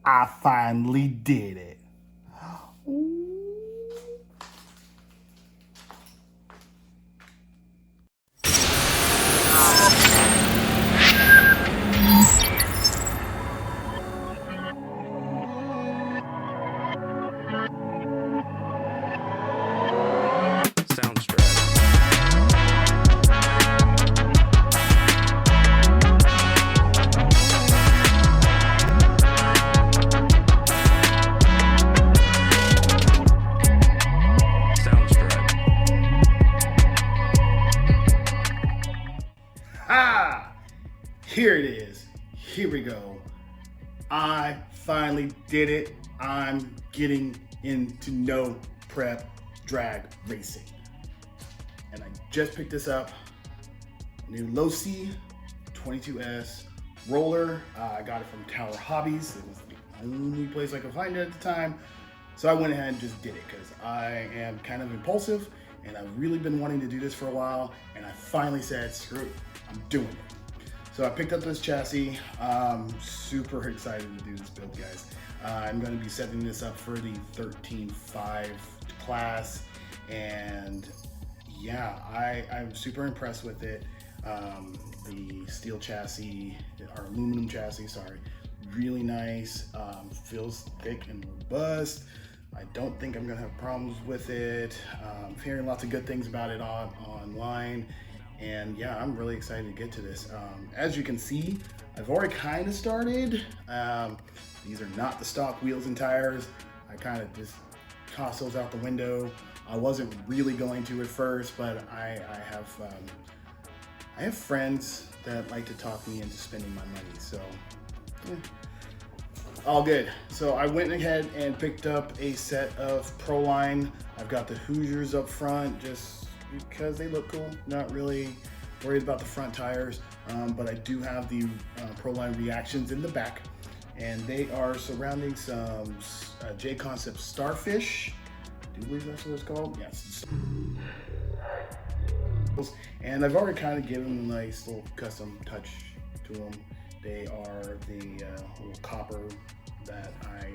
I finally did it. Ah, here it is. Here we go. I finally did it. I'm getting into no prep drag racing. And I just picked this up. New Losi 22S roller. I got it from Tower Hobbies. It was the only place I could find it at the time. So I went ahead and just did it because I am kind of impulsive and I've really been wanting to do this for a while. And I finally said, screw it, I'm doing it. So I picked up this chassis. Super excited to do this build, guys. I'm going to be setting this up for the 13.5 class. And yeah, I'm super impressed with it. The steel chassis, or aluminum chassis, sorry, really nice. Feels thick and robust. I don't think I'm gonna have problems with it. I'm hearing lots of good things about it online. And yeah, I'm really excited to get to this. As you can see, I've already kind of started. These are not the stock wheels and tires. I kind of just tossed those out the window. I wasn't really going to at first, but I have friends that like to talk me into spending my money, so all good. So I went ahead and picked up a set of Proline. I've got the Hoosiers up front just because they look cool. Not really worried about the front tires, but I do have the Proline Reactions in the back, and they are surrounding some J-Concept Starfish. Do you believe that's what it's called? Yes. And I've already kind of given them a nice little custom touch to them. They are the little copper that I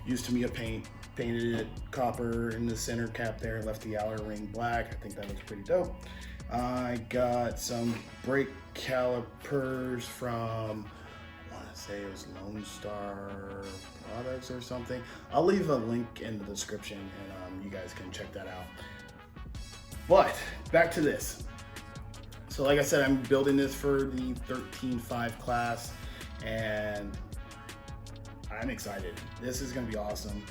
used to me a paint. Painted it copper in the center cap there, left the outer ring black. I think that looks pretty dope. I got some brake calipers from, I want to say it was Lone Star Products or something. I'll leave a link in the description and you guys can check that out. But back to this. So like I said, I'm building this for the 13.5 class and I'm excited. This is gonna be awesome.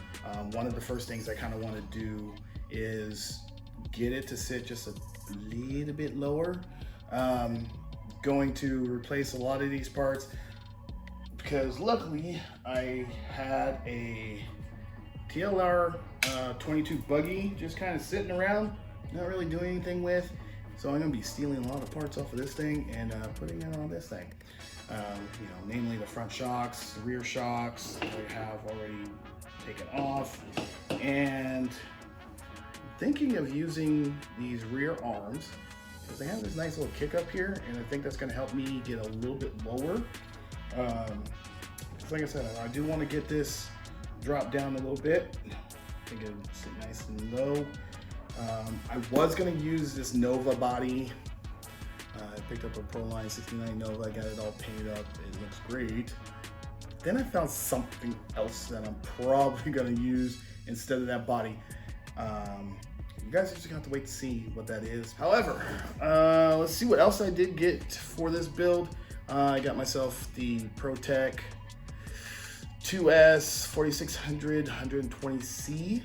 One of the first things I kind of want to do is get it to sit just a little bit lower. Going to replace a lot of these parts because luckily I had a TLR 22 buggy just kind of sitting around, not really doing anything with. So I'm gonna be stealing a lot of parts off of this thing and putting it on this thing. You know, namely the front shocks, the rear shocks, I have already taken off. And I'm thinking of using these rear arms because they have this nice little kick up here, and I think that's gonna help me get a little bit lower. Like I said, I do want to get this dropped down a little bit. I think it'll sit nice and low. I was gonna use this Nova body. I picked up a Proline 69 Nova, I got it all painted up, it looks great. Then I found something else that I'm probably gonna use instead of that body. You guys just have to wait to see what that is. However, let's see what else I did get for this build. I got myself the ProTech 2S 4600 120C.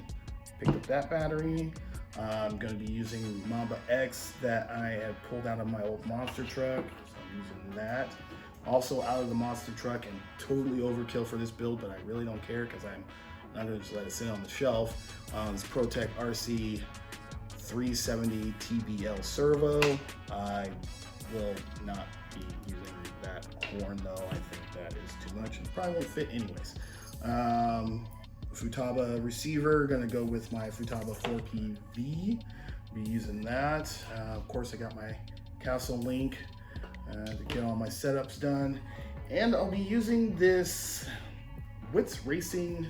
Picked up that battery. I'm going to be using Mamba X that I had pulled out of my old monster truck, so I'm using that. Also out of the monster truck and totally overkill for this build, but I really don't care because I'm not going to just let it sit on the shelf. This ProTech RC 370 TBL servo. I will not be using that horn though. I think that is too much. It probably won't fit anyways. Futaba receiver, gonna go with my Futaba 4PV, be using that. Of course, I got my Castle Link to get all my setups done. And I'll be using this Wits Racing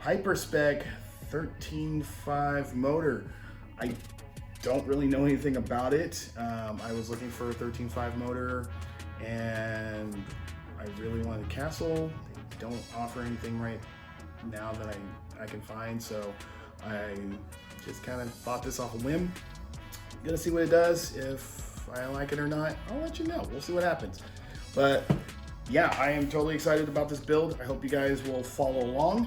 Hyperspec 13.5 motor. I don't really know anything about it. I was looking for a 13.5 motor and I really wanted a Castle. They don't offer anything right now that I can find, so I just kind of bought this off a whim. Gonna see what it does. If I like it or not, I'll let you know. We'll see what happens. But yeah, I am totally excited about this build. I hope you guys will follow along.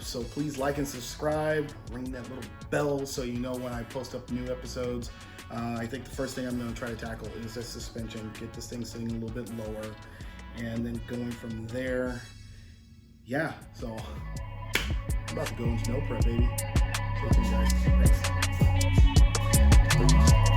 So please like and subscribe, ring that little bell so you know when I post up new episodes. I think the first thing I'm going to try to tackle is the suspension, get this thing sitting a little bit lower, and then going from there. Yeah, so I'm about to go into no prep, baby. Stay tuned, guys. Thanks.